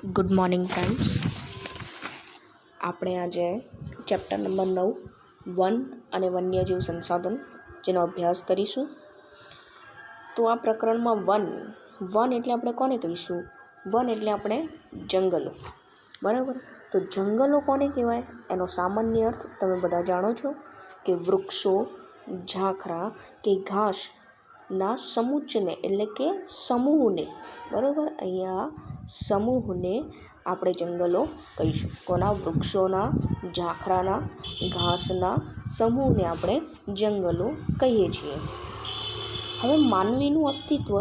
Good morning friends. આપણે આજે chapter number 9 one અને વન્યજીવ સંસાધન જેનો અભ્યાસ કરીશું. તો આ પ્રકરણમાં વન એટલે આપણે કોને કહીશું? વન એટલે આપણે જંગલો, બરાબર. તો જંગલો કોને કહેવાય? એનો સામાન્ય અર્થ તમે બધા જાણો છો કે વૃક્ષો, ઝાખરા કે ઘાસના સમૂચને એટલે કે સમૂહને, બરાબર. અહીંયા સમૂહને આપણે જંગલો કહીશું. કોના? વૃક્ષોના, ઝાખરાના, ઘાસના સમૂહને આપણે જંગલો કહીએ છીએ. હવે માનવીનું અસ્તિત્વ,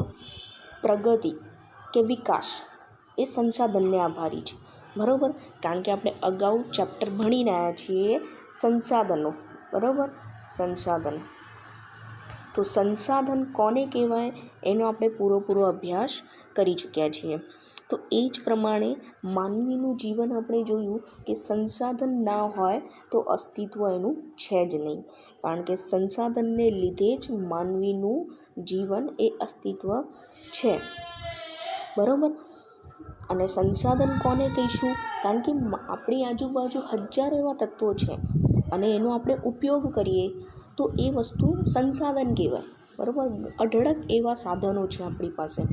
પ્રગતિ કે વિકાસ એ સંસાધનને આભારી છે, બરાબર. કારણ કે આપણે અગાઉ ચેપ્ટર ભણીને આવ્યા છીએ સંસાધનો, બરાબર. સંસાધન, તો સંસાધન કોને કહેવાય એનો આપણે પૂરો અભ્યાસ કરી ચૂક્યા છીએ. તો એ જ પ્રમાણે માનવીનું જીવન આપણે જોયું કે સંસાધન ના હોય તો અસ્તિત્વ એનું છે જ નહીં, કારણ કે સંસાધનને લીધે જ માનવીનું જીવન એ અસ્તિત્વ છે, બરાબર. અને સંસાધન કોને કહીશું? કારણ કે આપણી આજુબાજુ હજારો એવા તત્વો છે અને એનો આપણે ઉપયોગ કરીએ તો એ વસ્તુ સંસાધન કહેવાય, બરાબર. અઢળક એવા સાધનો છે આપણી પાસે.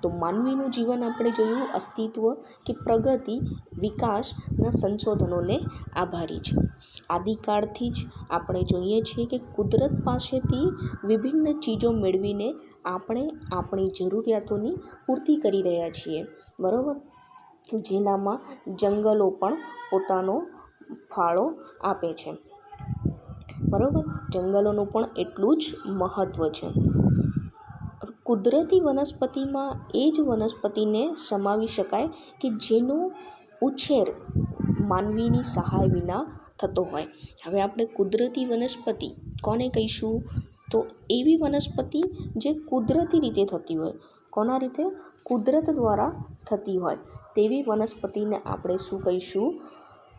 તો માનવીનું જીવન આપણે જોયું અસ્તિત્વ કે પ્રગતિ, વિકાસના સંશોધનોને આભારી છે. આદિકાળથી જ આપણે જોઈએ છીએ કે કુદરત પાસેથી વિભિન્ન ચીજો મેળવીને આપણે આપણી જરૂરિયાતોની પૂર્તિ કરી રહ્યા છીએ, બરાબર. જેનામાં જંગલો પણ પોતાનો ફાળો આપે છે, બરાબર. જંગલોનું પણ એટલું જ મહત્ત્વ છે. કુદરતી વનસ્પતિમાં એ જ વનસ્પતિને સમાવી શકાય કે જેનો ઉછેર માનવીની સહાય વિના થતો હોય. હવે આપણે કુદરતી વનસ્પતિ કોને કહીશું? તો એવી વનસ્પતિ જે કુદરતી રીતે થતી હોય. કોના રીતે? કુદરત દ્વારા થતી હોય તેવી વનસ્પતિને આપણે શું કહીશું?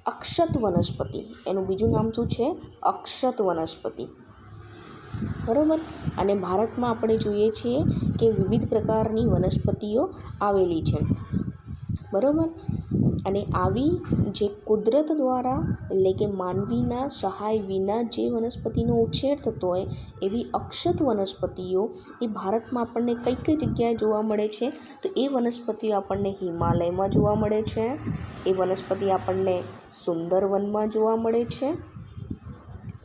અક્ષત વનસ્પતિ. એનું બીજું નામ શું છે? અક્ષત વનસ્પતિ, બરાબર. અને ભારતમાં આપણે જોઈએ છીએ કે વિવિધ પ્રકારની વનસ્પતિઓ આવેલી છે, બરાબર. અને આવી જે કુદરત દ્વારા એટલે કે માનવીના સહાય વિના જે વનસ્પતિનો ઉછેર થતો હોય એવી અક્ષત વનસ્પતિઓ એ ભારતમાં આપણને કઈ જગ્યાએ જોવા મળે છે? તો એ વનસ્પતિઓ આપણને હિમાલયમાં જોવા મળે છે, એ વનસ્પતિ આપણને સુંદરવનમાં જોવા મળે છે,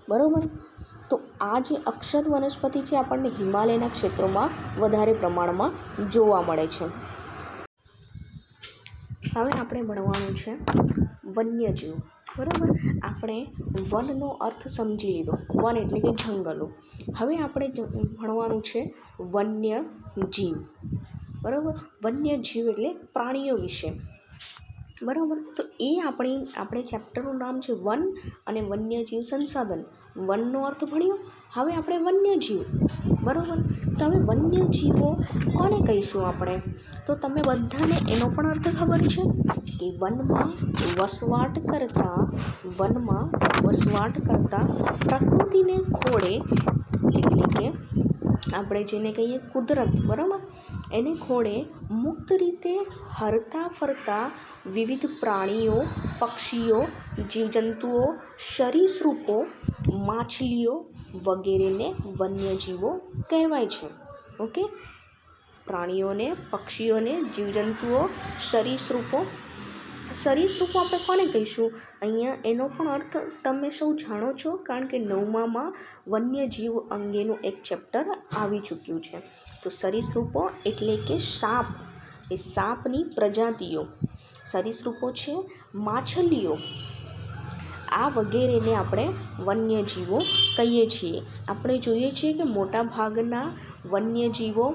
બરાબર. તો આ જે અક્ષત વનસ્પતિ છે આપણને હિમાલયના ક્ષેત્રોમાં વધારે પ્રમાણમાં જોવા મળે છે. હવે આપણે ભણવાનું છે વન્યજીવ, બરાબર. આપણે વનનો અર્થ સમજી લીધો. વન એટલે કે જંગલો. હવે આપણે ભણવાનું છે વન્યજીવ, બરાબર. વન્યજીવ એટલે પ્રાણીઓ વિશે, બરાબર. તો એ આપણે ચેપ્ટરનું નામ છે વન અને વન્યજીવ સંસાધન. વનનો અર્થ ભણ્યો, હવે આપણે વન્યજીવ, બરાબર. તો હવે વન્યજીવો કોને કહીશું આપણે? તો તમે બધાને એનો પણ અર્થ ખબર છે કે વનમાં વસવાટ કરતા પ્રકૃતિને ખોળે એટલે કે આપણે જેને કહીએ કુદરત, બરાબર. એને ખોળે મુક્ત રીતે હરતા ફરતા વિવિધ પ્રાણીઓ, પક્ષીઓ, જીવજંતુઓ, સરીસૃપો, માછલીઓ વગેરેને વન્યજીવો કહેવાય છે. ઓકે. પ્રાણીઓને, પક્ષીઓને, જીવજંતુઓ, સરીસૃપો આપણે કોને કહીશું? અહીંયા એનો પણ અર્થ તમે સૌ જાણો છો, કારણ કે 9મામાં વન્યજીવ અંગેનું એક ચેપ્ટર આવી ચૂક્યું છે. તો સરીસૃપો એટલે કે સાપ, એ સાપની પ્રજાતિઓ. સરીસૃપો છે માછલીઓ, આ વગેરેને આપણે વન્યજીવો કહીએ છીએ. આપણે જોઈએ છીએ કે મોટા ભાગના વન્યજીવો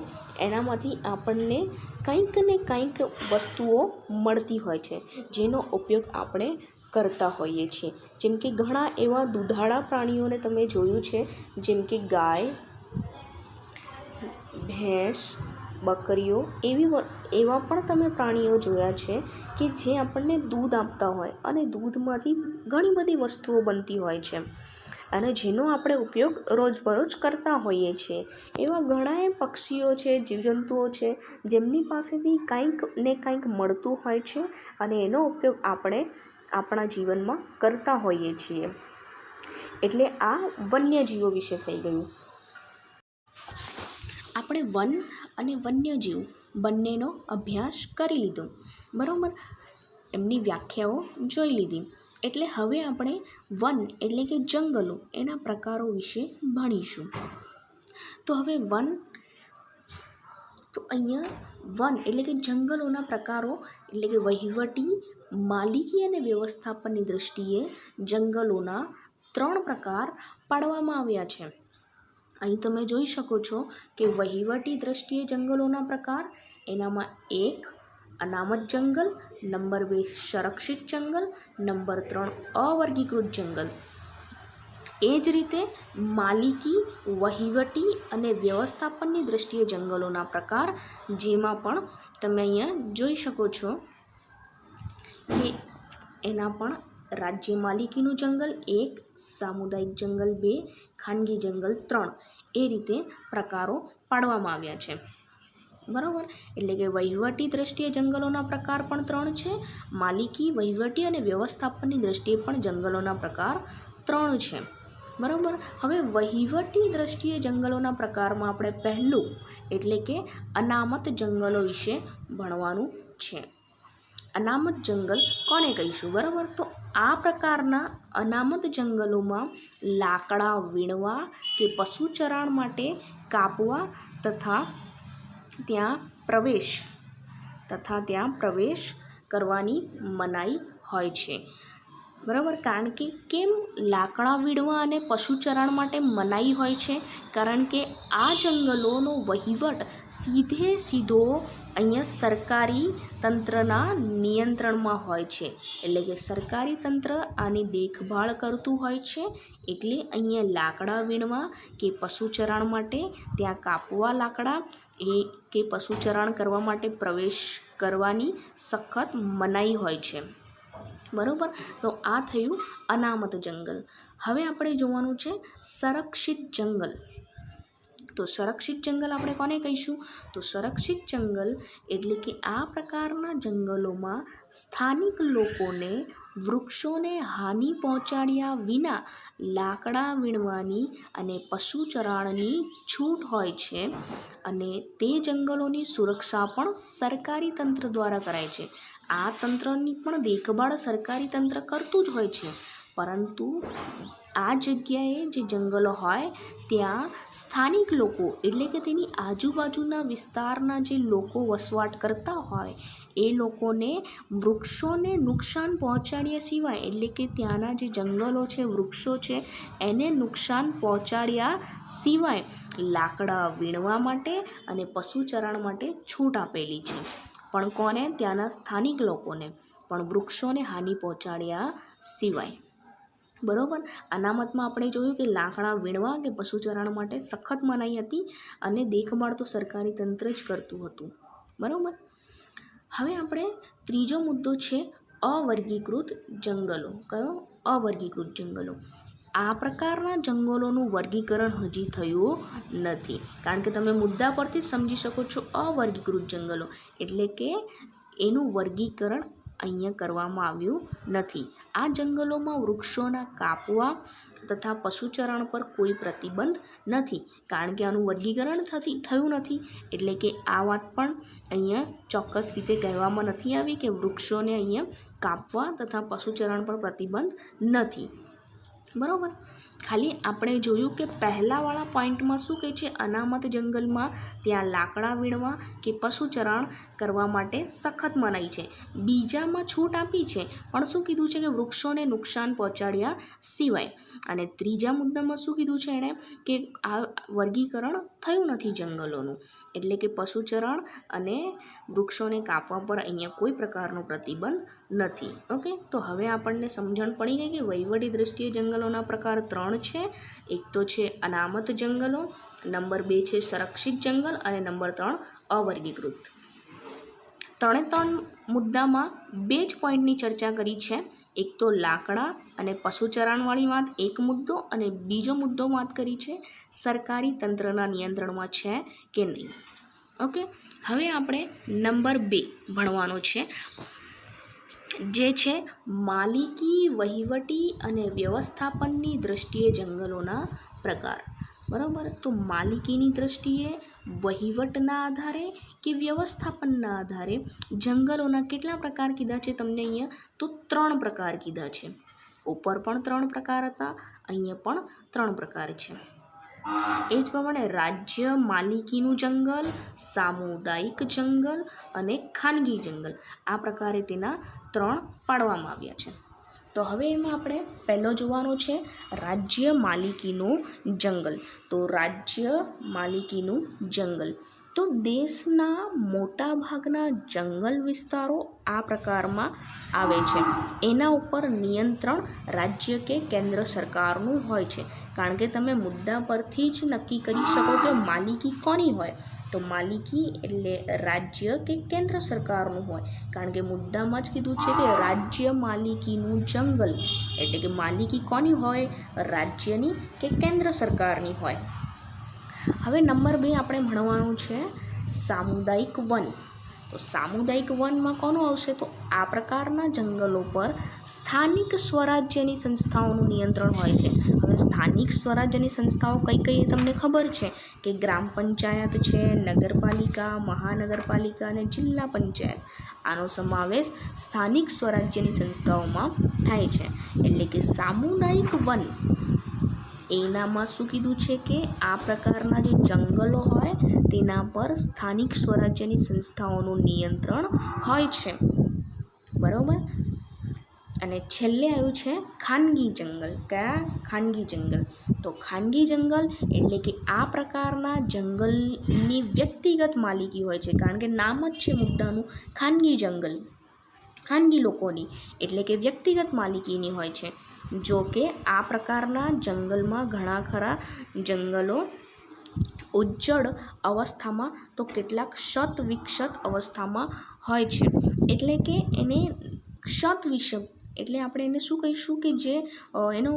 એનામાંથી આપણને કંઈક ને કંઈક વસ્તુઓ મળતી હોય છે જેનો ઉપયોગ આપણે કરતા હોઈએ છીએ. જેમ કે ઘણા એવા દુધાળા પ્રાણીઓને તમે જોયું છે, જેમ કે ગાય, ભેંસ, બકરીઓ, એવા પણ તમે પ્રાણીઓ જોયા છે કે જે આપણને દૂધ આપતા હોય અને દૂધમાંથી ઘણી બધી વસ્તુઓ બનતી હોય છે. અને જેનો આપણે ઉપયોગ રોજબરોજ કરતા હોઈએ છીએ. એવા ઘણાએ પક્ષીઓ છે, જીવજંતુઓ છે, જેમની પાસેથી કંઈક ને કંઈક મળતું હોય છે અને એનો ઉપયોગ આપણે આપણા જીવનમાં કરતા હોઈએ છીએ. એટલે આ વન્યજીવો વિશે થઈ ગયું. આપણે વન અને વન્યજીવ બંનેનો અભ્યાસ કરી લીધો, બરાબર. એમની વ્યાખ્યાઓ જોઈ લીધી. એટલે હવે આપણે વન એટલે કે જંગલો એના પ્રકારો વિશે ભણીશું. તો હવે અહીંયા વન એટલે કે જંગલોના પ્રકારો એટલે કે વહીવટી, માલિકી અને વ્યવસ્થાપનની દૃષ્ટિએ જંગલોના 3 પ્રકાર પાડવામાં આવ્યા છે. અહીં તમે જોઈ શકો છો કે વહીવટી દૃષ્ટિએ જંગલોના પ્રકાર, એનામાં 1 અનામત જંગલ, નંબર 2 સંરક્ષિત જંગલ, નંબર 3 અવર્ગીકૃત જંગલ. એ જ રીતે માલિકી, વહીવટી અને વ્યવસ્થાપનની દૃષ્ટિએ જંગલોના પ્રકાર, જેમાં પણ તમે અહીંયા જોઈ શકો છો કે એના પણ રાજ્ય માલિકીનું જંગલ 1, સામુદાયિક જંગલ 2, ખાનગી જંગલ 3, એ રીતે પ્રકારો પાડવામાં આવ્યા છે, બરાબર. એટલે કે વહીવટી દૃષ્ટિએ જંગલોના પ્રકાર પણ 3 છે, માલિકી, વહીવટી અને વ્યવસ્થાપનની દૃષ્ટિએ પણ જંગલોના પ્રકાર 3 છે, બરાબર. હવે વહીવટી દૃષ્ટિએ જંગલોના પ્રકારમાં આપણે પહેલું એટલે કે અનામત જંગલો વિશે ભણવાનું છે. અનામત જંગલ કોને કહીશું, બરાબર. તો આ પ્રકારના અનામત જંગલોમાં લાકડા વીણવા કે પશુ ચરાણ માટે કાપવા તથા ત્યાં પ્રવેશ કરવાની મનાઈ હોય છે, બરાબર. કારણ કે કેમ લાકડા વીણવા અને પશુ ચરાણ માટે મનાઈ હોય છે? કારણ કે આ જંગલોનો વહીવટ સીધો અહીંયા સરકારી તંત્રના નિયંત્રણમાં હોય છે. એટલે કે સરકારી તંત્ર આની દેખભાળ કરતું હોય છે. એટલે અહીંયા લાકડા વીણવા કે પશુ ચરાણ માટે ત્યાં કાપવા લાકડા કે પશુ ચરાણ કરવા માટે પ્રવેશ કરવાની સખત મનાઈ હોય છે, બરાબર. તો આ થયું અનામત જંગલ. હવે આપણે જોવાનું છે સંરક્ષિત જંગલ. તો સંરક્ષિત જંગલ આપણે કોને કહીશું? તો સંરક્ષિત જંગલ એટલે કે આ પ્રકારના જંગલોમાં સ્થાનિક લોકોને વૃક્ષોને હાનિ પહોંચાડ્યા વિના લાકડા વીણવાની અને પશુ ચરાણની છૂટ હોય છે. અને તે જંગલોની સુરક્ષા પણ સરકારી તંત્ર દ્વારા કરાય છે. આ તંત્રની પણ દેખભાળ સરકારી તંત્ર કરતું જ હોય છે, પરંતુ આ જગ્યાએ જે જંગલો હોય ત્યાં સ્થાનિક લોકો એટલે કે તેની આજુબાજુના વિસ્તારના જે લોકો વસવાટ કરતા હોય એ લોકોને વૃક્ષોને નુકસાન પહોંચાડ્યા સિવાય એટલે કે ત્યાંના જે જંગલો છે, વૃક્ષો છે, એને નુકસાન પહોંચાડ્યા સિવાય લાકડા વીણવા માટે અને પશુ ચરાણ માટે છૂટ આપેલી છે. પણ કોને? ત્યાંના સ્થાનિક લોકોને, પણ વૃક્ષોને હાનિ પહોંચાડ્યા સિવાય, બરાબર. અનામતમાં આપણે જોયું કે લાકડા વીણવા કે પશુ ચરાણ માટે સખત મનાઈ હતી અને દેખભાળ તો સરકારી તંત્ર જ કરતું હતું, બરાબર. હવે આપણે ત્રીજો મુદ્દો છે અવર્ગીકૃત જંગલો. કયો? અવર્ગીકૃત જંગલો. આ પ્રકારના જંગલોનું વર્ગીકરણ હજી થયું નથી, કારણ કે તમે મુદ્દા પરથી જ સમજી શકો છો. અવર્ગીકૃત જંગલો એટલે કે એનું વર્ગીકરણ અહીંયા કરવામાં આવ્યું નથી. આ જંગલોમાં વૃક્ષોના કાપવા તથા પશુચરણ પર કોઈ પ્રતિબંધ નથી, કારણ કે આનું વર્ગીકરણ થયું નથી. એટલે કે આ વાત પણ અહીંયા ચોક્કસ રીતે કહેવામાં નથી આવી કે વૃક્ષોને અહીંયા કાપવા તથા પશુચરણ પર પ્રતિબંધ નથી, બરાબર. ખાલી આપણે જોયું કે પહેલાંવાળા પોઈન્ટમાં શું કહે છે? અનામત જંગલમાં ત્યાં લાકડા વીણવા કે પશુચરણ કરવા માટે સખત મનાઈ છે. બીજામાં છૂટ આપી છે, પણ શું કીધું છે કે વૃક્ષોને નુકસાન પહોંચાડ્યા સિવાય. અને ત્રીજા મુદ્દામાં શું કીધું છે એણે? કે આ વર્ગીકરણ થયું નથી જંગલોનું, એટલે કે પશુચરણ અને વૃક્ષોને કાપવા પર અહીંયા કોઈ પ્રકારનો પ્રતિબંધ નથી. ઓકે, તો હવે આપણને સમજણ પડી ગઈ કે વહીવટી દ્રષ્ટિએ જંગલોના પ્રકાર 3 છે. એક તો છે અનામત જંગલો, નંબર 2 છે સંરક્ષિત જંગલ અને નંબર 3 અવર્ગીકૃત. 3 મુદ્દામાં 2 જ પોઈન્ટની ચર્ચા કરી છે. એક તો લાકડા અને પશુચરાણવાળી વાત એક મુદ્દો, અને બીજો મુદ્દો વાત કરી છે સરકારી તંત્રના નિયંત્રણમાં છે કે નહીં. ઓકે, હવે આપણે નંબર 2 ભણવાનો છે, જે છે માલિકી, વહીવટી અને વ્યવસ્થાપનની દૃષ્ટિએ જંગલોના પ્રકાર. બરાબર, તો માલિકીની દૃષ્ટિએ, વહીવટના આધારે કે વ્યવસ્થાપનના આધારે જંગલોના કેટલા પ્રકાર કીધા છે તમને અહીંયા? તો 3 પ્રકાર કીધા છે. ઉપર પણ 3 પ્રકાર હતા, અહીંયા પણ 3 પ્રકાર છે. એ જ પ્રમાણે રાજ્ય માલિકીનું જંગલ, સામુદાયિક જંગલ અને ખાનગી જંગલ, આ પ્રકારે તેના 3 પાડવામાં આવ્યા છે. તો હવે એમાં આપણે પહેલો જોવાનો છે રાજ્ય માલિકીનું જંગલ. તો રાજ્ય માલિકીનું જંગલ, તો દેશના મોટા ભાગના જંગલ વિસ્તારો આ પ્રકારમાં આવે છે. એના ઉપર નિયંત્રણ રાજ્ય કે કેન્દ્ર સરકારનું હોય છે. કારણ કે તમે મુદ્દા પરથી જ નક્કી કરી શકો કે માલિકી કોની હોય. તો માલિકી એટલે રાજ્ય કે કેન્દ્ર સરકારનું હોય, કારણ કે મુદ્દામાં જ કીધું છે કે રાજ્ય માલિકીનું જંગલ, એટલે કે માલિકી કોની હોય? રાજ્યની કે કેન્દ્ર સરકારની હોય. હવે નંબર 2 આપણે ભણવાનું છે સામુદાયિક વન. તો સામુદાયિક વનમાં કોનું આવશે? તો આ પ્રકારના જંગલો પર સ્થાનિક સ્વરાજ્યની સંસ્થાઓનું નિયંત્રણ હોય છે. હવે સ્થાનિક સ્વરાજ્યની સંસ્થાઓ કઈ કઈ તમને ખબર છે કે ગ્રામ પંચાયત છે, નગરપાલિકા, મહાનગરપાલિકા અને જિલ્લા પંચાયત. આનો સમાવેશ સ્થાનિક સ્વરાજ્યની સંસ્થાઓમાં થાય છે. એટલે કે સામુદાયિક વન એનામાં શું કીધું છે કે આ પ્રકારના જે જંગલો હોય તેના પર સ્થાનિક સ્વરાજ્યની સંસ્થાઓનું નિયંત્રણ હોય છે. બરાબર, અને છેલ્લે આવ્યું છે ખાનગી જંગલ. કયા? ખાનગી જંગલ. તો ખાનગી જંગલ એટલે કે આ પ્રકારના જંગલની વ્યક્તિગત માલિકી હોય છે, કારણ કે નામ જ છે મુદ્દાનું ખાનગી જંગલ, ખાનગી લોકોની એટલે કે વ્યક્તિગત માલિકીની હોય છે. જો કે આ પ્રકારના જંગલમાં ઘણા ખરા જંગલો ઉજ્જડ અવસ્થામાં તો કેટલાક શત વિકસિત અવસ્થામાં હોય છે. એટલે કે એને શત વિકસિત એટલે આપણે એને શું કહીશું કે જે એનો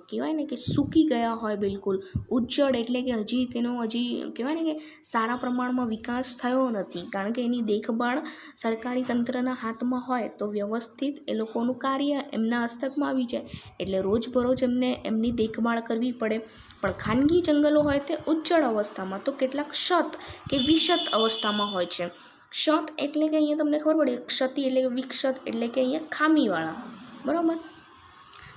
કહેવાય ને કે સૂકી ગયા હોય બિલકુલ. ઉજ્જડ એટલે કે હજી તેનો કહેવાય ને કે સારા પ્રમાણમાં વિકાસ થયો નથી, કારણ કે એની દેખભાળ સરકારી તંત્રના હાથમાં હોય તો વ્યવસ્થિત એ લોકોનું કાર્ય એમના હસ્તકમાં આવી જાય, એટલે રોજબરોજ એમને એમની દેખભાળ કરવી પડે. પણ ખાનગી જંગલો હોય તે ઉજ્જડ અવસ્થામાં તો કેટલાક શત કે વિશત અવસ્થામાં હોય છે. ક્ષત એટલે કે અહીંયા તમને ખબર પડે, ક્ષતિ એટલે કે વિકસિત એટલે કે અહીંયા ખામીવાળા. બરાબર,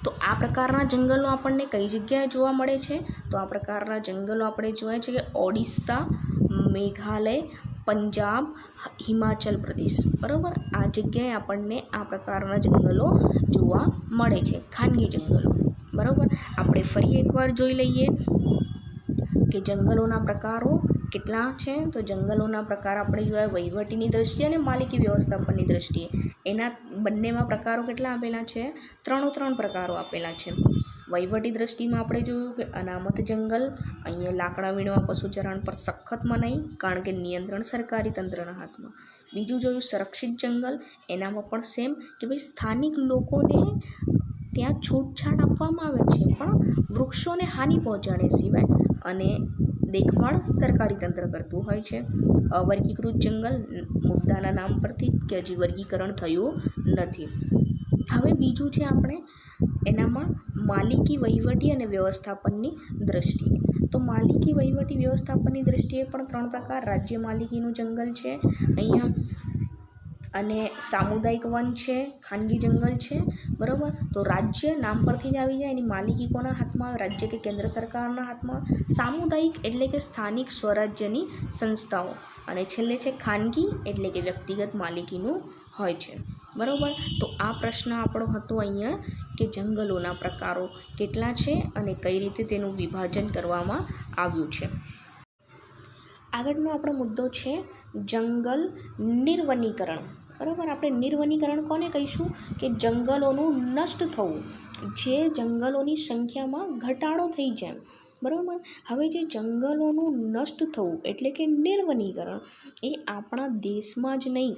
તો આ પ્રકારના જંગલો આપણને કઈ જગ્યાએ જોવા મળે છે? તો આ પ્રકારના જંગલો આપણે જોઈએ છે કે ઓડિશા, મેઘાલય, પંજાબ, હિમાચલ પ્રદેશ. બરાબર, આ જગ્યાએ આપણને આ પ્રકારના જંગલો જોવા મળે છે, ખાનગી જંગલો. બરાબર, આપણે ફરી એકવાર જોઈ લઈએ કે જંગલોના પ્રકારો કેટલા છે. તો જંગલોના પ્રકાર આપણે જોયા વહીવટીની દ્રષ્ટિએ અને માલિકી વ્યવસ્થાપનની દ્રષ્ટિએ. એના બંનેમાં પ્રકારો કેટલા આપેલા છે? 3 પ્રકારો આપેલા છે. વહીવટી દ્રષ્ટિમાં આપણે જોયું કે અનામત જંગલ, અહીંયા લાકડા વીણવા પશુચરણ પર સખત મનાઈ, કારણ કે નિયંત્રણ સરકારી તંત્રના હાથમાં. બીજું જોયું સંરક્ષિત જંગલ, એનામાં પણ સેમ કે ભાઈ સ્થાનિક લોકોને ત્યાં છૂટછાટ આપવામાં આવે છે, પણ વૃક્ષોને હાનિ પહોંચાડે સિવાય, અને દેખભાળ સરકારી તંત્ર કરતું હોય છે. અવર્ગીકૃત જંગલ, મુદ્દાના નામ પરથી કે હજી વર્ગીકરણ થયું નથી. હવે બીજું છે આપણે એનામાં માલિકી, વહીવટી અને વ્યવસ્થાપનની દ્રષ્ટિએ. તો માલિકી, વહીવટી, વ્યવસ્થાપનની દ્રષ્ટિએ પણ 3 પ્રકાર. રાજ્ય માલિકીનું જંગલ છે અહીંયા, અને સામુદાયિક વન છે, ખાનગી જંગલ છે. બરાબર, તો રાજ્ય નામ પરથી જ આવી જાય, એની માલિકી કોના હાથમાં? રાજ્ય કે કેન્દ્ર સરકારના હાથમાં. સામુદાયિક એટલે કે સ્થાનિક સ્વરાજ્યની સંસ્થાઓ, અને છેલ્લે છે ખાનગી એટલે કે વ્યક્તિગત માલિકીનું હોય છે. બરાબર, તો આ પ્રશ્ન આપણો હતો અહીંયા કે જંગલોના પ્રકારો કેટલા છે અને કઈ રીતે તેનું વિભાજન કરવામાં આવ્યું છે. આગળનો આપણો મુદ્દો છે જંગલ નિર્વનીકરણ. બરાબર, આપણે નિર્વનીકરણ કોને કહીશું? કે જંગલોનું નષ્ટ થવું, જે જંગલોની સંખ્યામાં ઘટાડો થઈ જાય. બરાબર, હવે જે જંગલોનું નષ્ટ થવું એટલે કે નિર્વનીકરણ એ આપણા દેશમાં જ નહીં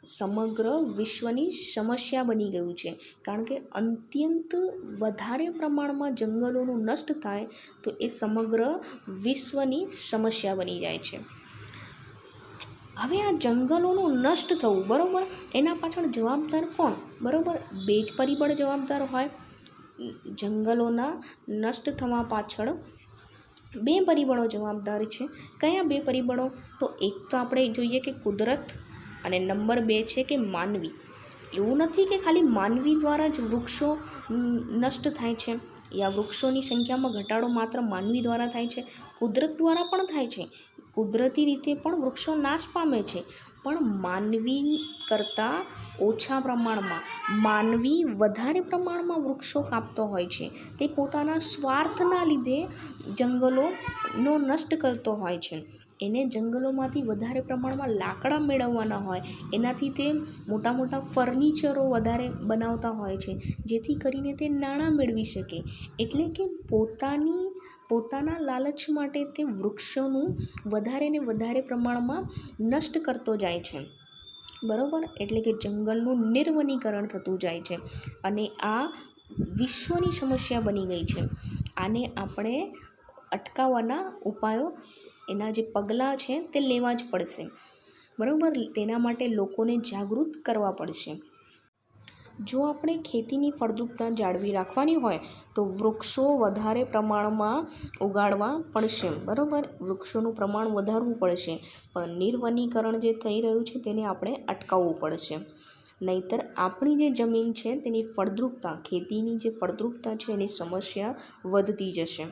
સમગ્ર વિશ્વની સમસ્યા બની ગયું છે, કારણ કે અત્યંત વધારે પ્રમાણમાં જંગલોનું નષ્ટ થાય તો એ સમગ્ર વિશ્વની સમસ્યા બની જાય છે. હવે આ જંગલોનું નષ્ટ થવું, બરાબર, એના પાછળ જવાબદાર કોણ? બરાબર, બે જ પરિબળ જવાબદાર હોય. જંગલોના નષ્ટ થવા પાછળ બે પરિબળો જવાબદાર છે. કયા બે પરિબળો? તો એક તો આપણે જોઈએ કે કુદરત, અને નંબર 2 છે કે માનવી. એવું નથી કે ખાલી માનવી દ્વારા જ વૃક્ષો નષ્ટ થાય છે, યા વૃક્ષોની સંખ્યામાં ઘટાડો માત્ર માનવી દ્વારા થાય છે, કુદરત દ્વારા પણ થાય છે. કુદરતી રીતે પણ વૃક્ષો નાશ પામે છે, પણ માનવી કરતાં ઓછા પ્રમાણમાં. માનવી વધારે પ્રમાણમાં વૃક્ષો કાપતો હોય છે. તે પોતાના સ્વાર્થના લીધે જંગલોનો નષ્ટ કરતો હોય છે. એને જંગલોમાંથી વધારે પ્રમાણમાં લાકડા મેળવવાના હોય, એનાથી તે મોટા મોટા ફર્નિચરો વધારે બનાવતા હોય છે, જેથી કરીને તે નાણાં મેળવી શકે. એટલે કે પોતાના લાલચ માટે તે વૃક્ષોનું વધારે ને વધારે પ્રમાણમાં નષ્ટ કરતો જાય છે. બરાબર, એટલે કે જંગલનું નિર્વનીકરણ થતું જાય છે, અને આ વિશ્વની સમસ્યા બની ગઈ છે. આને આપણે અટકાવવાના ઉપાયો, એના જે પગલાં છે તે લેવા જ પડશે. બરાબર, તેના માટે લોકોને જાગૃત કરવા પડશે. જો આપણે ખેતીની ફળદ્રુપતા જાળવી રાખવાની હોય તો વૃક્ષો વધારે પ્રમાણમાં ઉગાડવા પડશે. બરાબર, વૃક્ષોનું પ્રમાણ વધારવું પડશે, પણ નિર્વનીકરણ જે થઈ રહ્યું છે તેને આપણે અટકાવવું પડશે. નહીંતર આપણી જે જમીન છે તેની ફળદ્રુપતા, ખેતીની જે ફળદ્રુપતા છે એની સમસ્યા વધતી જશે.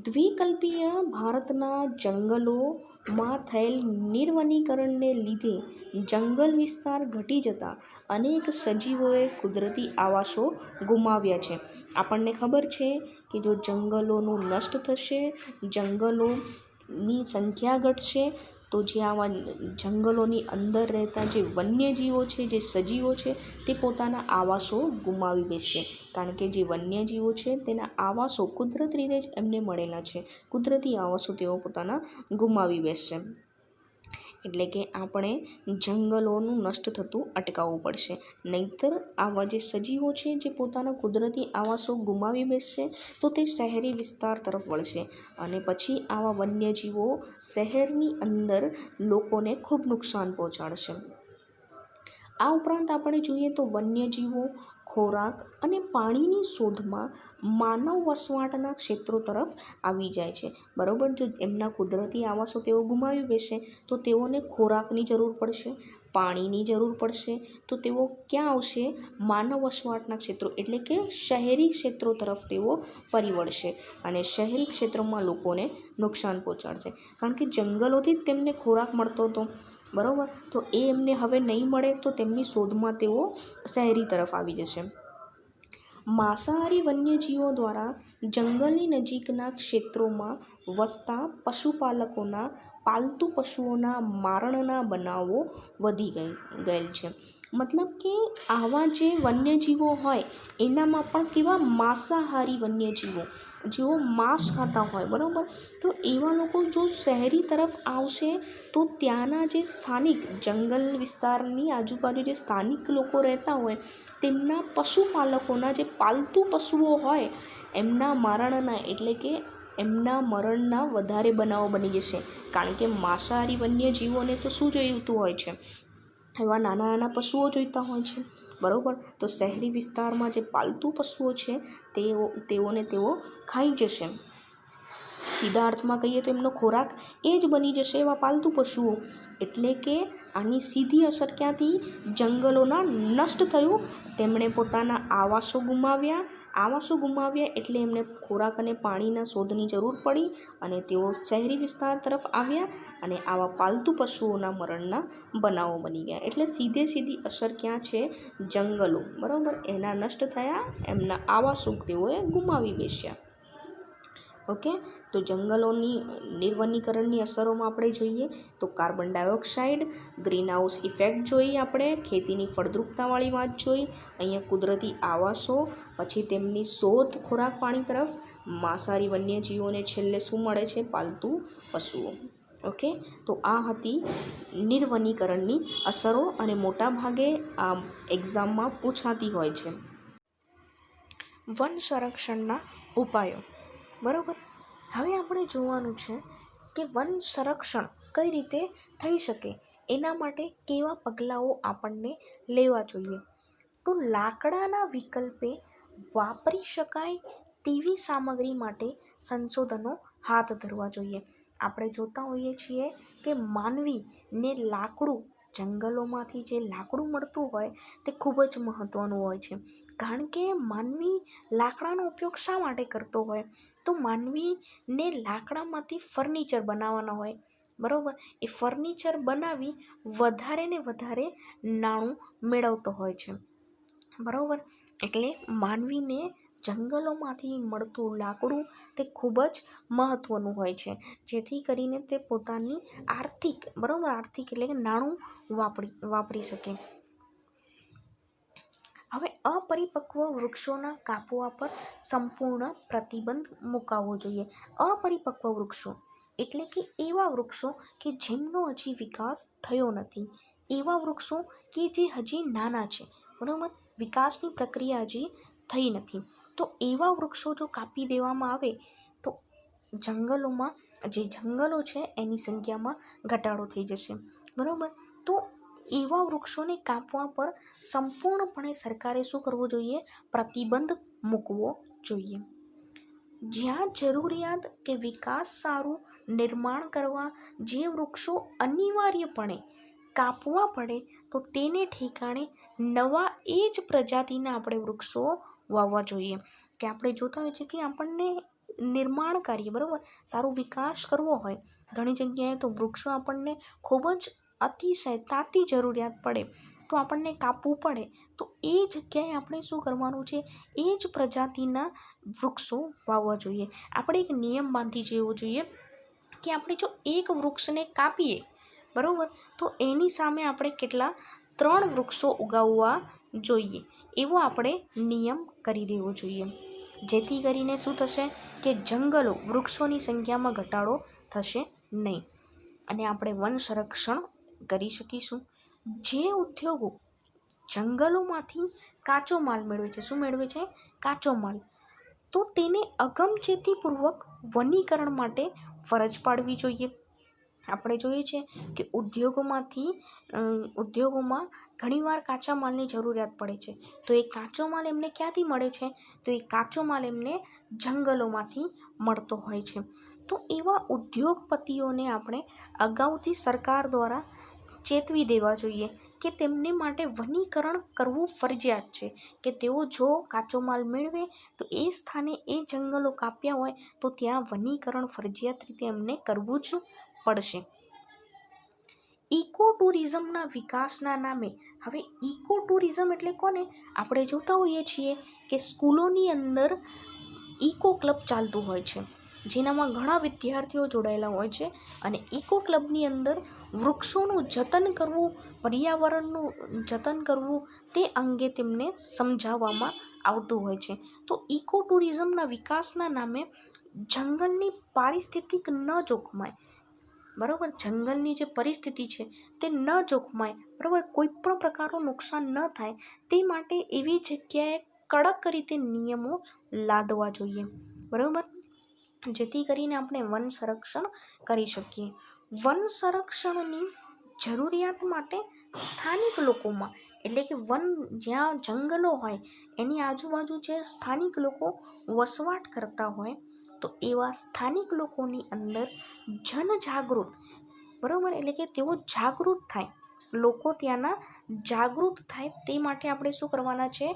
દ્વિકલ્પીય ભારતના જંગલોમાં થયેલ નિર્વનીકરણને લીધે જંગલ વિસ્તાર ઘટી જતા અનેક સજીવોએ કુદરતી આવાસો ગુમાવ્યા છે. આપણને ખબર છે કે જો જંગલોનું નષ્ટ થશે, જંગલોની સંખ્યા ઘટશે, તો જે આવા જંગલોની અંદર રહેતા જે વન્યજીવો છે, જે સજીવો છે, તે પોતાના આવાસો ગુમાવી બેસશે. કારણ કે જે વન્યજીવો છે તેના આવાસો કુદરત રીતે જ એમને મળેલા છે. કુદરતી આવાસો તેઓ પોતાના ગુમાવી બેસશે. એટલે કે આપણે જંગલોનું નષ્ટ થતું અટકાવવું પડશે. નહીંતર આવા જે સજીવો છે જે પોતાના કુદરતી આવાસો ગુમાવી બેસશે તો તે શહેરી વિસ્તાર તરફ વળશે, અને પછી આવા વન્યજીવો શહેરની અંદર લોકોને ખૂબ નુકસાન પહોંચાડશે. આ ઉપરાંત આપણે જોઈએ તો વન્યજીવો ખોરાક અને પાણીની શોધમાં માનવ વસવાટના ક્ષેત્રો તરફ આવી જાય છે. બરાબર, જો એમના કુદરતી આવાસો તેઓ ગુમાવી બેસે તો તેઓને ખોરાકની જરૂર પડશે, પાણીની જરૂર પડશે, તો તેઓ ક્યાં આવશે? માનવ વસવાટના ક્ષેત્રો, એટલે કે શહેરી ક્ષેત્રો તરફ તેઓ ફરી વળશે, અને શહેરી ક્ષેત્રોમાં લોકોને નુકસાન પહોંચાડશે. કારણ કે જંગલોથી જ તેમને ખોરાક મળતો હતો. બરાબર, તો એ એમને હવે નહીં મળે તો તેમની શોધમાં તેઓ શહેરી તરફ આવી જશે. માંસાહારી વન્યજીવો દ્વારા જંગલની નજીકના ક્ષેત્રોમાં વસતા પશુપાલકોના પાલતુ પશુઓના મારણના બનાવો વધી ગયેલ છે. મતલબ કે આવા જે વન્યજીવો હોય એનામાં પણ કેવા માંસાહારી વન્યજીવો, જેઓ માંસ ખાતા હોય, બરાબર, તો એવા લોકો જો શહેરી તરફ આવશે તો ત્યાંના જે સ્થાનિક જંગલ વિસ્તારની આજુબાજુ જે સ્થાનિક લોકો રહેતા હોય તેમના પશુપાલકોના જે પાલતુ પશુઓ હોય એમના મારણના, એટલે કે એમના મરણના વધારે બનાવો બની જશે. કારણ કે માંસાહારી વન્યજીવોને તો શું જોઈતું હોય છે? એવા નાના નાના પશુઓ જોઈતા હોય છે. બરાબર, તો શહેરી વિસ્તારમાં જે પાલતુ પશુઓ છે તેઓને તેઓ ખાઈ જશે. સીધા અર્થમાં કહીએ તો એમનો ખોરાક એ જ બની જશે, એવા પાલતુ પશુઓ. એટલે કે આની સીધી અસર ક્યાંથી? જંગલોના નષ્ટ થયું, તેમણે પોતાના આવાસો ગુમાવ્યા એટલે એમને ખોરાક અને પાણીના શોધની જરૂર પડી, અને તેઓ શહેરી વિસ્તાર તરફ આવ્યા, અને આવા પાલતુ પશુઓના મરણના બનાવો બની ગયા. એટલે સીધી અસર ક્યાં છે? જંગલો. બરાબર, એના નષ્ટ થયા, એમના આવાસો તેઓએ ગુમાવી બેસ્યા. ઓકે, તો જંગલોની નિર્વનીકરણની અસરોમાં આપણે જોઈએ તો કાર્બન ડાયોક્સાઇડ, ગ્રીનહાઉસ ઇફેક્ટ જોઈએ, આપણે ખેતીની ફળદ્રુપતાવાળી વાત જોઈ, અહીંયા કુદરતી આવાસો, પછી તેમની શોધ ખોરાક પાણી તરફ, માંસાહારી વન્યજીવોને છેલ્લે શું મળે છે? પાલતુ પશુઓ. ઓકે, તો આ હતી નિર્વનીકરણની અસરો અને મોટા ભાગે આ એક્ઝામમાં પૂછાતી હોય છે. વન સંરક્ષણના ઉપાયો. બરાબર, હવે આપણે જોવાનું છે કે વન સંરક્ષણ કઈ રીતે થઈ શકે, એના માટે કેવા પગલાઓ આપણને લેવા જોઈએ. તો લાકડાના વિકલ્પે વાપરી શકાય તેવી સામગ્રી માટે સંશોધનો હાથ ધરવા જોઈએ. આપણે જોતા હોઈએ છીએ કે માનવીને લાકડું, જંગલોમાંથી જે લાકડું મળતું હોય તે ખૂબ જ મહત્ત્વનું હોય છે. કારણ કે માનવી લાકડાનો ઉપયોગ શા માટે કરતો હોય, તો માનવીને લાકડામાંથી ફર્નિચર બનાવવાના હોય. બરાબર, એ ફર્નિચર બનાવી વધારે ને વધારે નાણું મેળવતો હોય છે. બરાબર, એટલે માનવીને જંગલોમાંથી મળતું લાકડું તે ખૂબ જ મહત્ત્વનું હોય છે, જેથી કરીને તે પોતાની આર્થિક એટલે કે નાણું વાપરી શકે. હવે અપરિપક્વ વૃક્ષોના કાપવા પર સંપૂર્ણ પ્રતિબંધ મુકાવવો જોઈએ. અપરિપક્વ વૃક્ષો એટલે કે એવા વૃક્ષો કે જેમનો હજી વિકાસ થયો નથી, એવા વૃક્ષો કે જે હજી નાના છે. બરાબર, વિકાસની પ્રક્રિયા હજી થઈ નથી, તો એવા વૃક્ષો જો કાપી દેવામાં આવે તો જંગલોમાં જે જંગલો છે એની સંખ્યામાં ઘટાડો થઈ જશે. બરાબર, તો એવા વૃક્ષોને કાપવા પર સંપૂર્ણપણે સરકારે શું કરવું જોઈએ? પ્રતિબંધ મૂકવો જોઈએ. જ્યાં જરૂરિયાત કે વિકાસ સારું નિર્માણ કરવા જે વૃક્ષો અનિવાર્યપણે કાપવા પડે તો તેને ઠેકાણે નવા એ જ પ્રજાતિના આપણે વૃક્ષો વાવવા જોઈએ. કે આપણે જોતા હોઈએ છીએ કે આપણને નિર્માણ કાર્ય, બરાબર, સારો વિકાસ કરવો હોય, ઘણી જગ્યાએ તો વૃક્ષો આપણને ખૂબ જ અતિશય તાતી જરૂરિયાત પડે તો આપણને કાપવું પડે, તો એ જગ્યાએ આપણે શું કરવાનું છે? એ જ પ્રજાતિના વૃક્ષો વાવવા જોઈએ. આપણે એક નિયમ બાંધી જવો જોઈએ કે આપણે જો એક વૃક્ષને કાપીએ, બરાબર, તો એની સામે આપણે કેટલા 3 વૃક્ષો ઉગાવવા જોઈએ, એવો આપણે નિયમ કરી દેવો જોઈએ. જેથી કરીને શું થશે કે જંગલો, વૃક્ષોની સંખ્યામાં ઘટાડો થશે નહીં અને આપણે વન સંરક્ષણ કરી શકીશું. જે ઉદ્યોગો જંગલોમાંથી કાચો માલ મેળવે છે, શું મેળવે છે? કાચો માલ, તો તેને અગમચેતીપૂર્વક વનીકરણ માટે ફરજ પાડવી જોઈએ. આપણે જોઈએ છે કે ઉદ્યોગોમાં ઘણીવાર કાચા માલની જરૂરિયાત પડે છે, તો એ કાચો માલ એમને ક્યાંથી મળે છે? તો એ કાચો માલ એમને જંગલોમાંથી મળતો હોય છે. તો એવા ઉદ્યોગપતિઓને આપણે અગાઉથી સરકાર દ્વારા ચેતવી દેવા જોઈએ કે તેમને માટે વનીકરણ કરવું ફરજિયાત છે, કે તેઓ જો કાચો માલ મેળવે તો એ સ્થાને એ જંગલો કાપ્યા હોય તો ત્યાં વનીકરણ ફરજિયાત રીતે એમને કરવું જ પડશે. ઇકો ટુરિઝમના વિકાસના નામે, હવે ઇકો ટુરિઝમ એટલે કોને? આપણે જોતા હોઈએ છીએ કે સ્કૂલોની અંદર ઇકો ક્લબ ચાલતું હોય છે, જેનામાં ઘણા વિદ્યાર્થીઓ જોડાયેલા હોય છે અને ઇકો ક્લબની અંદર વૃક્ષોનું જતન કરવું, પર્યાવરણનું જતન કરવું તે અંગે તેમને સમજાવવામાં આવતું હોય છે. તો ઇકો ટુરિઝમના વિકાસના નામે જંગલની પારિસ્થિતિક ન જોખમાય, બરાબર, જંગલની જે પરિસ્થિતિ છે તે ન જોખમાય, બરાબર, કોઈ પણ પ્રકારનું નુકસાન ન થાય તે માટે એવી જગ્યાએ કડક રીતે નિયમો લાદવા જોઈએ. બરાબર, જેથી કરીને આપણે વન સંરક્ષણ કરી શકીએ. વન સંરક્ષણની જરૂરિયાત માટે સ્થાનિક લોકોમાં, એટલે કે જ્યાં જંગલો હોય એની આજુબાજુ જે સ્થાનિક લોકો વસવાટ કરતા હોય, તો એવા સ્થાનિક લોકોની અંદર જનજાગૃત, બરાબર, એટલે કે તેઓ જાગૃત થાય, લોકો ત્યાંના જાગૃત થાય તે માટે આપણે શું કરવાના છે?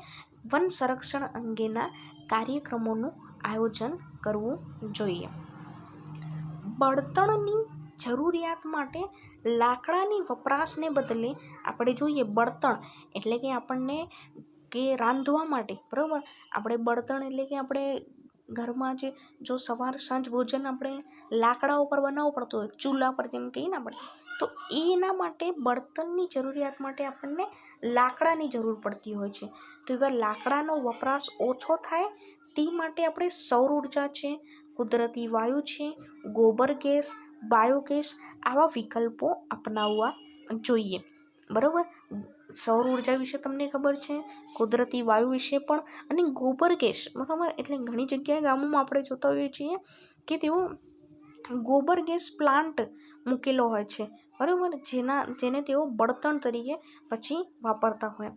વન સંરક્ષણ અંગેના કાર્યક્રમોનું આયોજન કરવું જોઈએ. બળતણની જરૂરિયાત માટે લાકડાની વપરાશને બદલે આપણે જોઈએ બળતણ એટલે કે આપણને કે રાંધવા માટે, બરાબર, આપણે બળતણ એટલે કે આપણે ઘરમાં જો સવાર સાંજ ભોજન આપણે લાકડા ઉપર બનાવવું પડતું હોય, ચૂલા પર જેમ કહીએ ને આપણે, તો એના માટે બળતણની જરૂરિયાત માટે આપણને લાકડાની જરૂર પડતી હોય છે. તો એવા લાકડાનો વપરાશ ઓછો થાય તે માટે આપણે સૌર ઉર્જા છે, કુદરતી વાયુ છે, ગોબર ગેસ, બાયોગેસ આવા વિકલ્પો અપનાવવા જોઈએ. બરાબર. સૌર ઉર્જા વિશે તમને ખબર છે, કુદરતી વાયુ વિશે પણ, અને ગોબર ગેસ. બરાબર. એટલે ઘણી જગ્યાએ ગામોમાં આપણે જોતા હોઈએ છીએ કે તેઓ ગોબર ગેસ પ્લાન્ટ મૂકેલો હોય છે. બરાબર. જેને તેઓ બળતણ તરીકે પછી વાપરતા હોય.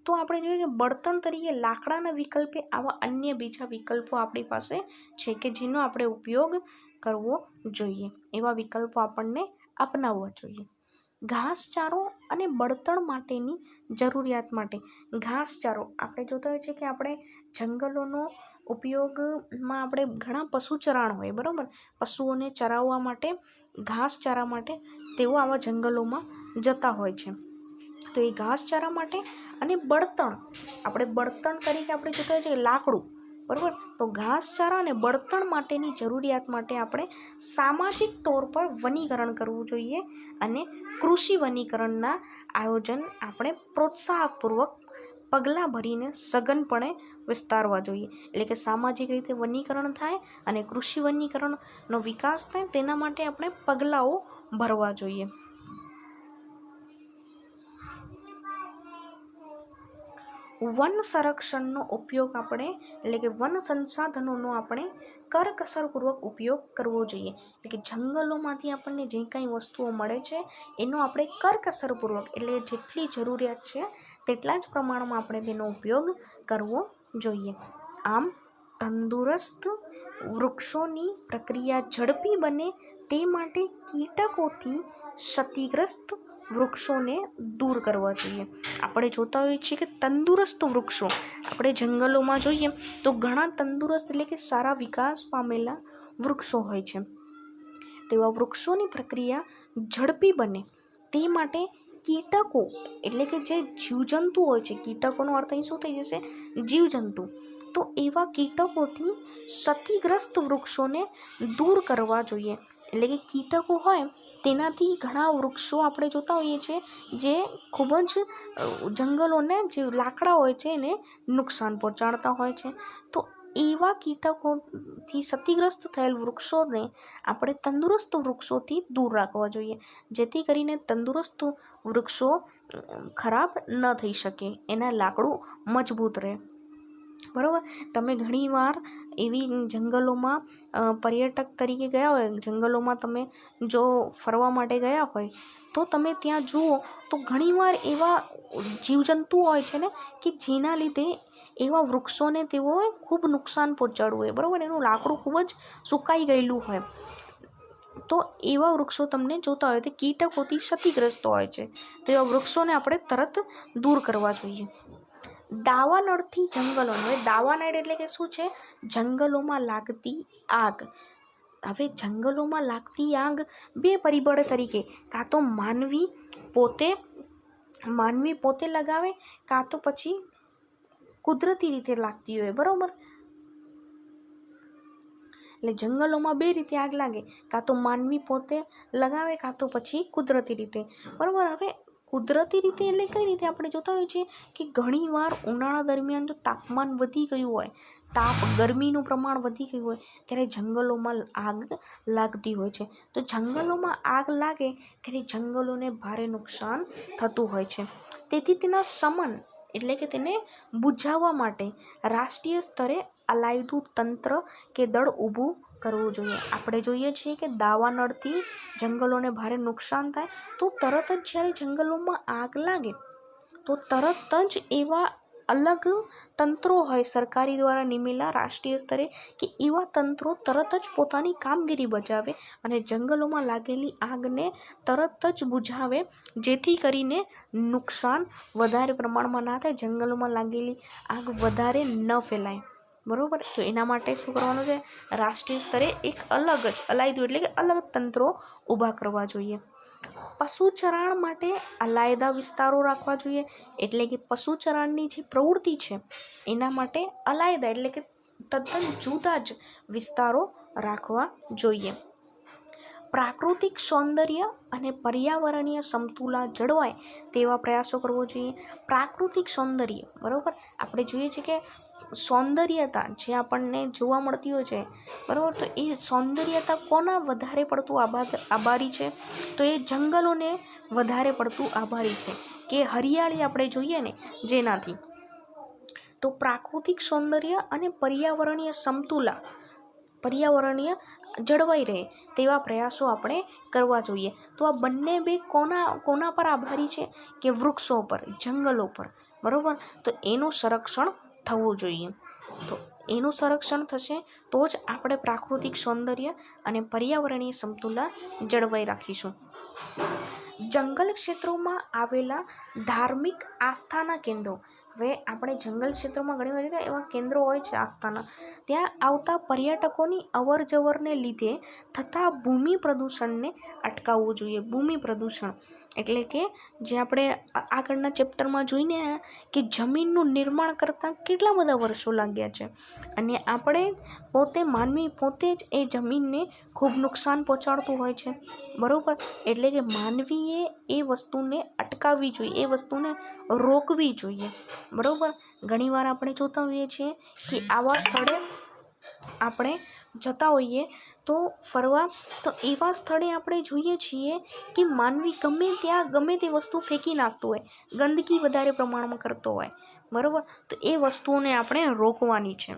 તો આપણે જોઈએ કે બળતણ તરીકે લાકડાના વિકલ્પે આવા અન્ય બીજા વિકલ્પો આપણી પાસે છે કે જેનો આપણે ઉપયોગ કરવો જોઈએ. એવા વિકલ્પો આપણને અપનાવવા જોઈએ. ઘાસચારો અને બળતણ માટેની જરૂરિયાત માટે. ઘાસચારો આપણે જોતા હોઈએ છીએ કે આપણે જંગલોનો ઉપયોગમાં આપણે ઘણા પશુ ચરાણ હોય. બરાબર. પશુઓને ચરાવવા માટે, ઘાસચારા માટે તેઓ આવા જંગલોમાં જતા હોય છે. તો એ ઘાસચારા માટે અને બળતણ, આપણે બળતણ તરીકે આપણે જોતા હોઈએ છીએ લાકડું. બરાબર. તો ઘાસચારા અને બળતણ માટેની જરૂરિયાત માટે આપણે સામાજિક તौर પર વનીકરણ કરવું જોઈએ અને કૃષિ વનીકરણના આયોજન આપણે પ્રોત્સાહકપૂર્વક પગલાં ભરીને સઘનપણે વિસ્તારવા જોઈએ. એટલે કે સામાજિક રીતે વનીકરણ થાય અને કૃષિ વનીકરણનો વિકાસ થાય તેના માટે આપણે પગલાઓ ભરવા જોઈએ. વન સંરક્ષણનો ઉપયોગ આપણે, એટલે કે વન સંસાધનોનો આપણે કરકસરપૂર્વક ઉપયોગ કરવો જોઈએ. એટલે કે જંગલોમાંથી આપણને જે કાંઈ વસ્તુઓ મળે છે એનો આપણે કરકસરપૂર્વક, એટલે જેટલી જરૂરિયાત છે તેટલા જ પ્રમાણમાં આપણે તેનો ઉપયોગ કરવો જોઈએ. આમ તંદુરસ્ત વૃક્ષોની પ્રક્રિયા ઝડપી બને તે માટે કીટકોથી ક્ષતિગ્રસ્ત વૃક્ષોને દૂર કરવા જોઈએ. આપણે જોતા હોઈએ છીએ કે તંદુરસ્ત વૃક્ષો આપણે જંગલોમાં જોઈએ તો ઘણા તંદુરસ્ત, એટલે કે સારા વિકાસ પામેલા વૃક્ષો હોય છે. તેવા વૃક્ષોની પ્રક્રિયા ઝડપી બને તે માટે કીટકો, એટલે કે જે જીવજંતુ હોય છે, કીટકોનો અર્થ અહીં શું થઈ જશે? જીવજંતુ. તો એવા કીટકોથી ક્ષતિગ્રસ્ત વૃક્ષોને દૂર કરવા જોઈએ. એટલે કે કીટકો હોય તેનાથી ઘણા વૃક્ષો આપણે જોતા હોઈએ છીએ જે ખૂબ જ જંગલોને, જે લાકડા હોય છે એને નુકસાન પહોંચાડતા હોય છે. તો એવા કીટકોથી ક્ષતિગ્રસ્ત થયેલ વૃક્ષોને આપણે તંદુરસ્ત વૃક્ષોથી દૂર રાખવા જોઈએ, જેથી કરીને તંદુરસ્ત વૃક્ષો ખરાબ ન થઈ શકે, એના લાકડું મજબૂત રહે. બરાબર. તમે ઘણીવાર એવી જંગલોમાં પર્યટક તરીકે ગયા હોય, જંગલોમાં તમે જો ફરવા માટે ગયા હોય તો તમે ત્યાં જુઓ તો ઘણીવાર એવા જીવજંતુ હોય છે ને કે જેના લીધે એવા વૃક્ષોને તેઓએ ખૂબ નુકસાન પહોંચાડવું હોય. બરાબર. એનું લાકડું ખૂબ જ સુકાઈ ગયેલું હોય. તો એવા વૃક્ષો તમને જોતા હોય તો કીટકોથી ક્ષતિગ્રસ્ત હોય છે. તો એવા વૃક્ષોને આપણે તરત દૂર કરવા જોઈએ. દાવાનળથી જંગલો. હવે દાવાનળ એટલે કે શું છે? જંગલોમાં લાગતી આગ. હવે જંગલોમાં લાગતી આગ બે પરિબળ તરીકે, કાં તો માનવી પોતે લગાવે, કાં તો પછી કુદરતી રીતે લાગતી હોય. બરાબર. એટલે જંગલોમાં બે રીતે આગ લાગે, કાં તો માનવી પોતે લગાવે, કાં તો પછી કુદરતી રીતે. બરાબર. હવે કુદરતી રીતે એટલે કઈ રીતે? આપણે જોતા હોઈએ છીએ કે ઘણીવાર ઉનાળા દરમિયાન જો તાપમાન વધી ગયું હોય, ગરમીનું પ્રમાણ વધી ગયું હોય ત્યારે જંગલોમાં આગ લાગતી હોય છે. તો જંગલોમાં આગ લાગે ત્યારે જંગલોને ભારે નુકસાન થતું હોય છે. તેથી તેના શમન, એટલે કે તેને બુઝાવવા માટે રાષ્ટ્રીય સ્તરે અલાયદું તંત્ર કે દળ ઊભું કરવું જોઈએ. આપણે જોઈએ છીએ કે દાવાનળથી જંગલોને ભારે નુકસાન થાય તો તરત જ જ્યારે જંગલોમાં આગ લાગે તો તરત જ એવા અલગ તંત્રો હોય સરકારી દ્વારા નિમેલા રાષ્ટ્રીય સ્તરે, કે એવા તંત્રો તરત જ પોતાની કામગીરી બજાવે અને જંગલોમાં લાગેલી આગને તરત જ બુઝાવે, જેથી કરીને નુકસાન વધારે પ્રમાણમાં ના થાય, જંગલોમાં લાગેલી આગ વધારે ન ફેલાય. બરાબર. તો એના માટે શું કરવાનું છે? રાષ્ટ્રીય સ્તરે એક અલગ જ અલાયદું, એટલે કે અલગ તંત્રો ઊભા કરવા જોઈએ. પશુચરાણ માટે અલાયદા વિસ્તારો રાખવા જોઈએ. એટલે કે પશુચરાણની જે પ્રવૃત્તિ છે એના માટે અલાયદા, એટલે કે તદ્દન જુદા જ વિસ્તારો રાખવા જોઈએ. પ્રાકૃતિક સૌંદર્ય અને પર્યાવરણીય સમતુલા જળવાય તેવા પ્રયાસો કરવો જોઈએ. પ્રાકૃતિક સૌંદર્ય, બરાબર, આપણે જોઈએ છીએ કે સૌંદર્યતા જે આપણને જોવા મળતી હોય છે, બરાબર, તો એ સૌંદર્યતા કોના વધારે પડતું આભારી છે? તો એ જંગલોને વધારે પડતું આભારી છે, કે હરિયાળી આપણે જોઈએ ને જેનાથી. તો પ્રાકૃતિક સૌંદર્ય અને પર્યાવરણીય સમતુલા, પર્યાવરણીય જળવાઈ રહે તેવા પ્રયાસો આપણે કરવા જોઈએ. તો આ બંને બે કોના પર આભારી છે? કે વૃક્ષો પર, જંગલો પર, બરાબર. તો એનું સંરક્ષણ થવું જોઈએ. તો એનું સંરક્ષણ થશે તો જ આપણે પ્રાકૃતિક સૌંદર્ય અને પર્યાવરણીય સમતુલા જળવાઈ રાખીશું. જંગલ ક્ષેત્રોમાં આવેલા ધાર્મિક આસ્થાના કેન્દ્રો. હવે આપણે જંગલ ક્ષેત્રોમાં ઘણી વાર એવા કેન્દ્રો હોય છે આસ્થાના, ત્યાં આવતા પર્યટકોની અવર જવરને લીધે થતા ભૂમિ પ્રદૂષણને અટકાવવું જોઈએ. ભૂમિ પ્રદૂષણ એટલે કે જે આપણે આગળના ચેપ્ટરમાં જોઈને કે જમીનનું નિર્માણ કરતાં કેટલા બધા વર્ષો લાગ્યા છે, અને આપણે માનવી પોતે જ એ જમીનને ખૂબ નુકસાન પહોંચાડતું હોય છે, બરાબર. એટલે કે માનવીએ એ વસ્તુને અટકાવવી જોઈએ, એ વસ્તુને રોકવી જોઈએ, બરાબર. ઘણીવાર આપણે જોતા હોઈએ છીએ કે આવા સ્થળે આપણે જતા હોઈએ તો ફરવા, તો એવા સ્થળે આપણે જોઈએ છીએ કે માનવી ગમે ત્યાં ગમે તે વસ્તુ ફેંકી નાખતું હોય, ગંદકી વધારે પ્રમાણમાં કરતો હોય, બરાબર. તો એ વસ્તુઓને આપણે રોકવાની છે.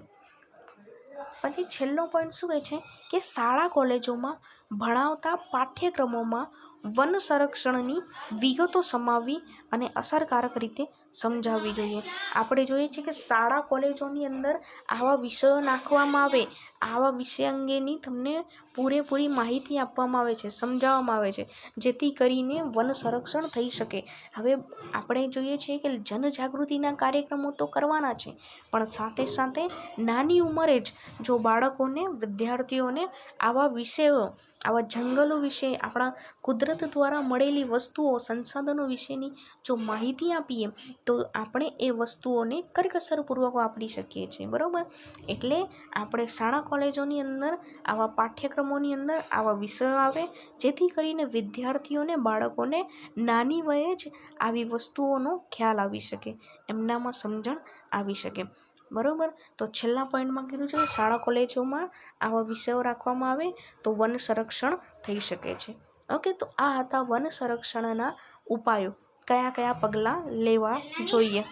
પછી છેલ્લો પોઈન્ટ શું કહે છે કે શાળા કોલેજોમાં ભણાવતા પાઠ્યક્રમોમાં વન સંરક્ષણની વિગતો સમાવવી અને અસરકારક રીતે સમજાવવી જોઈએ. આપણે જોઈએ છીએ કે શાળા કોલેજોની અંદર આવા વિષયો નાખવામાં આવે, આવા વિષય અંગેની તમને પૂરેપૂરી માહિતી આપવામાં આવે છે, સમજાવવામાં આવે છે, જેથી કરીને વન સંરક્ષણ થઈ શકે. હવે આપણે જોઈએ છીએ કે જનજાગૃતિના કાર્યક્રમો તો કરવાના છે, પણ સાથે સાથે નાની ઉંમરે જ જો બાળકોને, વિદ્યાર્થીઓને આવા વિષયો, આવા જંગલો વિશે, આપણા કુદરત દ્વારા મળેલી વસ્તુઓ, સંસાધનો વિશેની જો માહિતી આપીએ તો આપણે એ વસ્તુઓને કરકસરપૂર્વક વાપરી શકીએ છીએ, બરાબર. એટલે આપણે શાળા કોલેજોની અંદર આવા પાઠ્યક્રમોની અંદર આવા વિષયો આવે, જેથી કરીને વિદ્યાર્થીઓને, બાળકોને નાની વયે જ આવી વસ્તુઓનો ખ્યાલ આવી શકે, એમનામાં સમજણ આવી શકે, બરાબર. તો છેલ્લા પોઈન્ટમાં કીધું છે કે શાળા કોલેજોમાં આવા વિષયો રાખવામાં આવે તો વન સંરક્ષણ થઈ શકે છે. ઓકે, તો આ હતા વન સંરક્ષણના ઉપાયો, કયા કયા પગલાં લેવા જોઈએ.